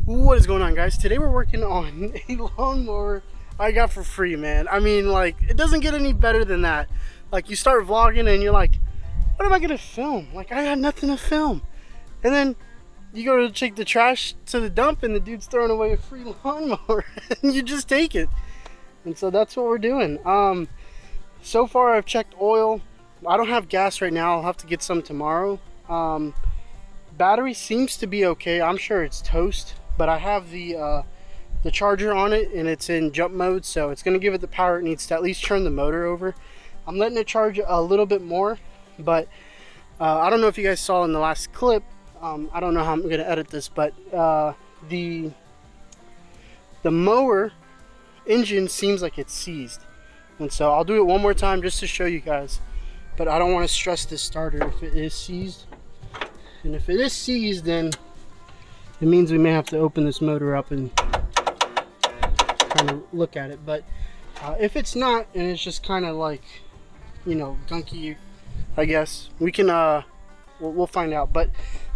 What is going on, guys? Today we're working on a lawnmower I got for free, man. I mean, like, it doesn't get any better than that. Like, you start vlogging and you're like, what am I gonna film? Like, I got nothing to film. And then you go to take the trash to the dump and the dude's throwing away a free lawnmower and you just take it. And so that's what we're doing. So far I've checked oil. I don't have gas right now. I'll have to get some tomorrow. Battery seems to be okay. I'm sure it's toast, but I have the charger on it and it's in jump mode, so it's going to give it the power it needs to at least turn the motor over. I'm letting it charge a little bit more, but I don't know if you guys saw in the last clip. I don't know how I'm going to edit this, but the mower engine seems like it's seized, and so I'll do it one more time just to show you guys. But I don't want to stress this starter if it is seized. And if it is seized, then it means we may have to open this motor up and kind of look at it. But if it's not, and it's just kind of like, you know, gunky, I guess, we can, we'll find out. But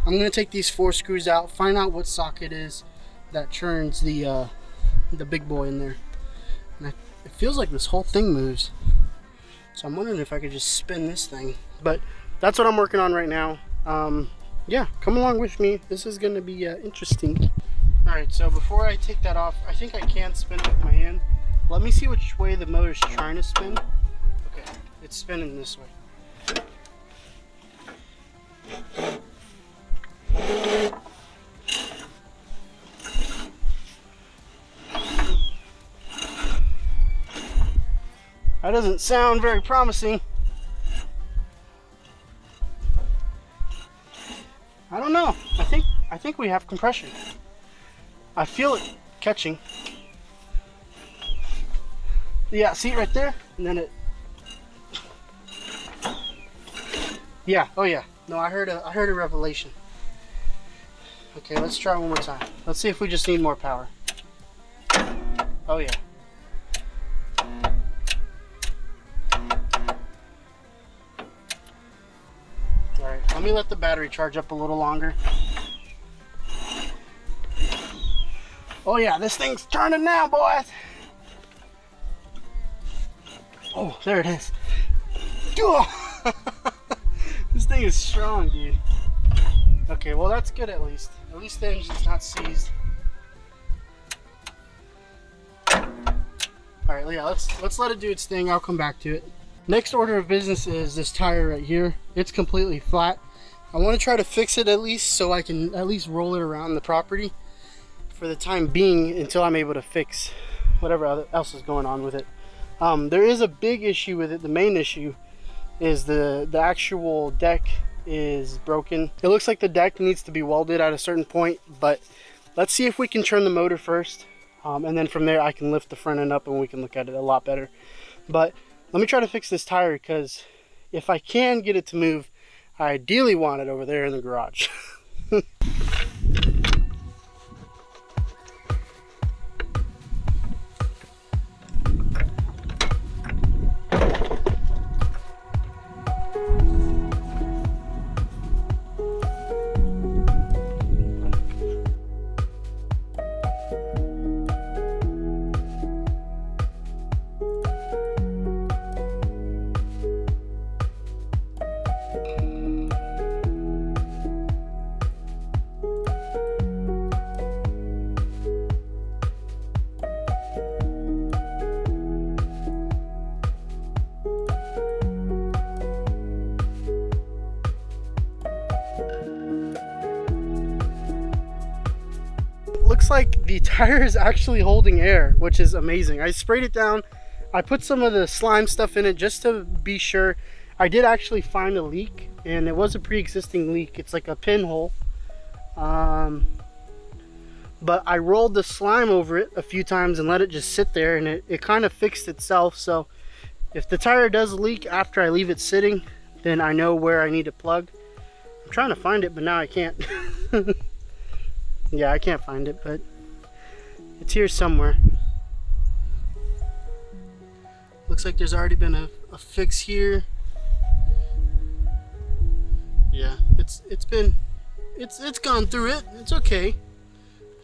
I'm going to take these 4 screws out, find out what socket is that turns the big boy in there. And it feels like this whole thing moves. So I'm wondering if I could just spin this thing. But that's what I'm working on right now. Yeah, come along with me. This is going to be interesting. Alright, so before I take that off, I think I can spin it with my hand. Let me see which way the motor's trying to spin. Okay, it's spinning this way. That doesn't sound very promising. I don't know. I think we have compression. I feel it catching. Yeah, see it right there? And then it. Yeah, oh yeah. No, I heard a revelation. Okay, let's try one more time. Let's see if we just need more power. Oh yeah. Let me let the battery charge up a little longer. Oh yeah, this thing's turning now, boys. Oh, there it is. This thing is strong, dude. Okay, well that's good at least. At least the engine's not seized. Alright, yeah, let's let it do its thing. I'll come back to it. Next order of business is this tire right here. It's completely flat. I want to try to fix it at least so I can at least roll it around the property for the time being until I'm able to fix whatever else is going on with it. There is a big issue with it. The main issue is the actual deck is broken. It looks like the deck needs to be welded at a certain point, but let's see if we can turn the motor first, and then from there I can lift the front end up and we can look at it a lot better. But let me try to fix this tire, because if I can get it to move, I ideally want it over there in the garage. Looks like the tire is actually holding air, which is amazing. I sprayed it down. I put some of the slime stuff in it just to be sure. I did actually find a leak, and it was a pre-existing leak. It's like a pinhole. But I rolled the slime over it a few times and let it just sit there, and it kind of fixed itself. So if the tire does leak after I leave it sitting, then I know where I need to plug. I'm trying to find it, but now I can't. Yeah, I can't find it, but it's here somewhere. Looks like there's already been a fix here. Yeah, it's gone through it. It's okay.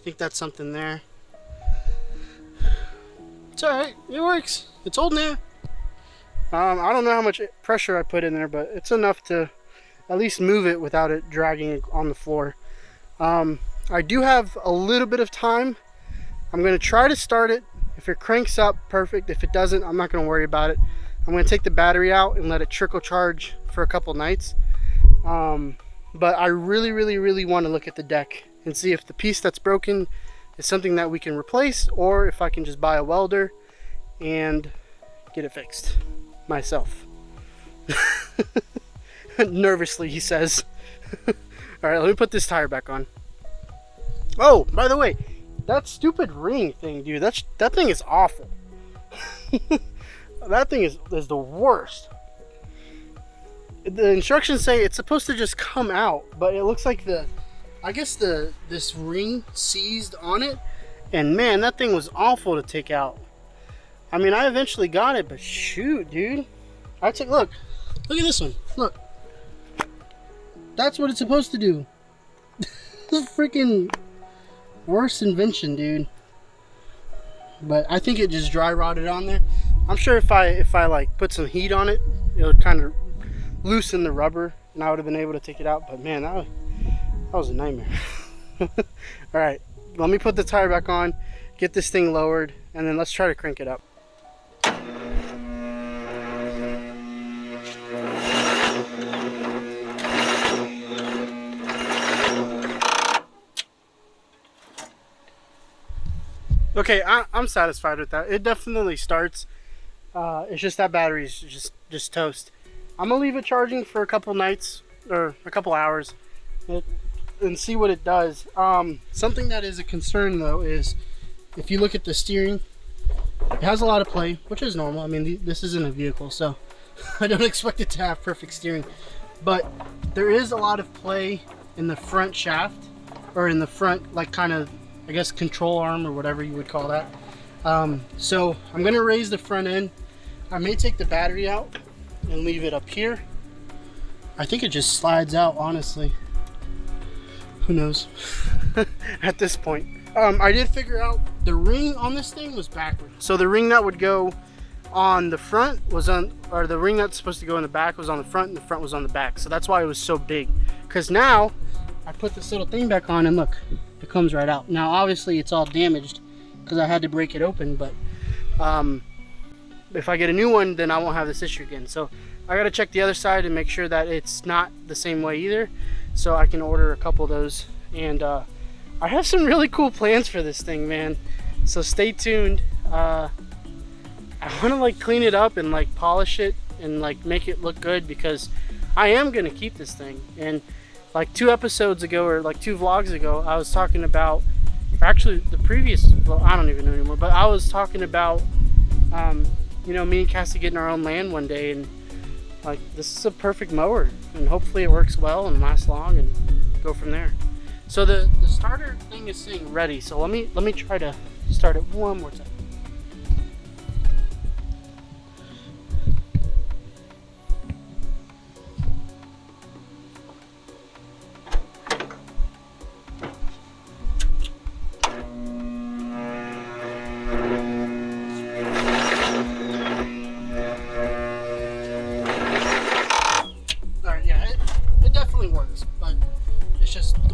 think that's something there. It's alright, it works. It's old now. I don't know how much pressure I put in there, but it's enough to at least move it without it dragging on the floor. I do have a little bit of time. I'm going to try to start it. If it cranks up, perfect. If it doesn't, I'm not going to worry about it. I'm going to take the battery out and let it trickle charge for a couple nights. But I really want to look at the deck and see if the piece that's broken is something that we can replace, or if I can just buy a welder and get it fixed myself. Nervously, he says. All right, let me put this tire back on. Oh, by the way, that stupid ring thing, dude, that thing is awful. That thing is the worst. The instructions say it's supposed to just come out, but it looks like this ring seized on it, and man, that thing was awful to take out. I mean, I eventually got it, but shoot, dude. Look at this one. Look. That's what it's supposed to do. This is freaking worst invention, dude. But I think it just dry rotted on there. I'm sure if I like put some heat on it, it would kind of loosen the rubber and I would have been able to take it out. But man, that was a nightmare. All right, let me put the tire back on, get this thing lowered, and then let's try to crank it up. Okay, I'm satisfied with that. It definitely starts. It's just that battery's just toast. I'm gonna leave it charging for a couple nights or a couple hours and see what it does. Something that is a concern though is if you look at the steering, it has a lot of play, which is normal. I mean, this isn't a vehicle, so I don't expect it to have perfect steering. But there is a lot of play in the front shaft, or in the front, like kind of, I guess, control arm or whatever you would call that. So I'm gonna raise the front end. I may take the battery out and leave it up here. I think it just slides out, honestly. Who knows? At this point. I did figure out the ring on this thing was backwards. So the ring that would go on the front was on, or the ring that's supposed to go in the back was on the front, and the front was on the back. So that's why it was so big. Because now I put this little thing back on and look, it comes right out. Now obviously it's all damaged because I had to break it open, but if I get a new one, then I won't have this issue again. So I gotta check the other side and make sure that it's not the same way either, so I can order a couple of those. And I have some really cool plans for this thing, man, so stay tuned. I want to like clean it up and like polish it and like make it look good, because I am gonna keep this thing. And like 2 episodes ago, or like 2 vlogs ago, I was talking about, or actually the previous vlog, I don't even know anymore, but I was talking about you know, me and Cassie getting our own land one day, and like this is a perfect mower, and hopefully it works well and lasts long and go from there. So the starter thing is saying ready, so let me try to start it one more time.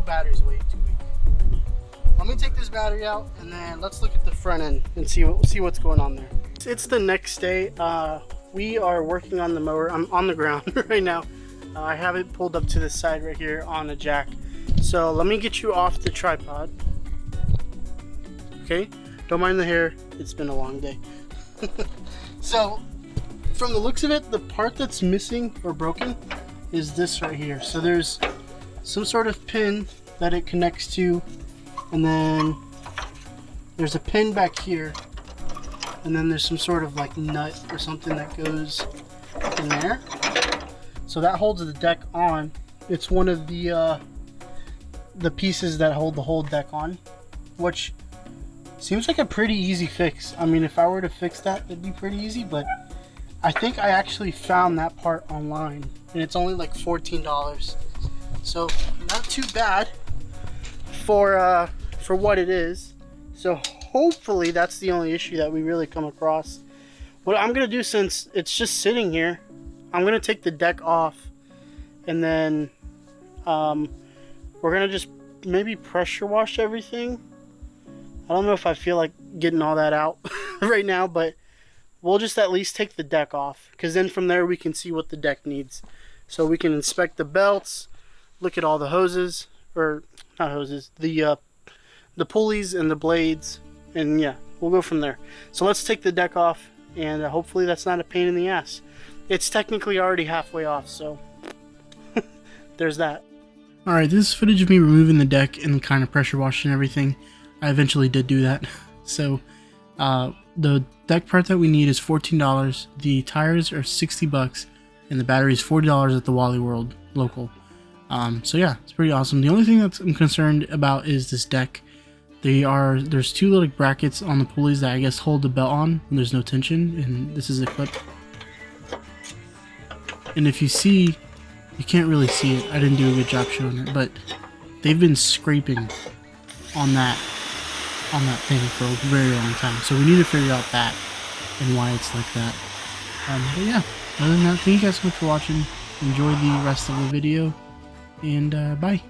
Battery's way too weak. Let me take this battery out and then let's look at the front end and see what's going on there. It's the next day. We are working on the mower. I'm on the ground right now. I have it pulled up to the side right here on a jack. So let me get you off the tripod. Okay, don't mind the hair. It's been a long day. So from the looks of it, the part that's missing or broken is this right here. So there's some sort of pin that it connects to, and then there's a pin back here, and then there's some sort of like nut or something that goes in there, so that holds the deck on. It's one of the pieces that hold the whole deck on, which seems like a pretty easy fix. I mean, if I were to fix that, it'd be pretty easy, but I think I actually found that part online and it's only like $14. So not too bad for for what it is. So hopefully that's the only issue that we really come across. What I'm gonna do, since it's just sitting here, I'm gonna take the deck off, and then we're gonna just maybe pressure wash everything. I don't know if I feel like getting all that out right now, but we'll just at least take the deck off, because then from there we can see what the deck needs. So we can inspect the belts, look at all the hoses, or not hoses, the pulleys and the blades, and yeah, we'll go from there. So let's take the deck off, and hopefully that's not a pain in the ass. It's technically already halfway off, so there's that. Alright, this is footage of me removing the deck and kind of pressure washing everything. I eventually did do that. So the deck part that we need is $14, the tires are $60, and the battery is $40 at the Wally World local. So yeah, it's pretty awesome. The only thing that I'm concerned about is this deck. There's two little brackets on the pulleys that I guess hold the belt on when there's no tension, and this is a clip. And if you see, you can't really see it. I didn't do a good job showing it, but they've been scraping on that thing for a very long time. So we need to figure out that and why it's like that. But yeah, other than that, thank you guys so much for watching. Enjoy the rest of the video, and bye.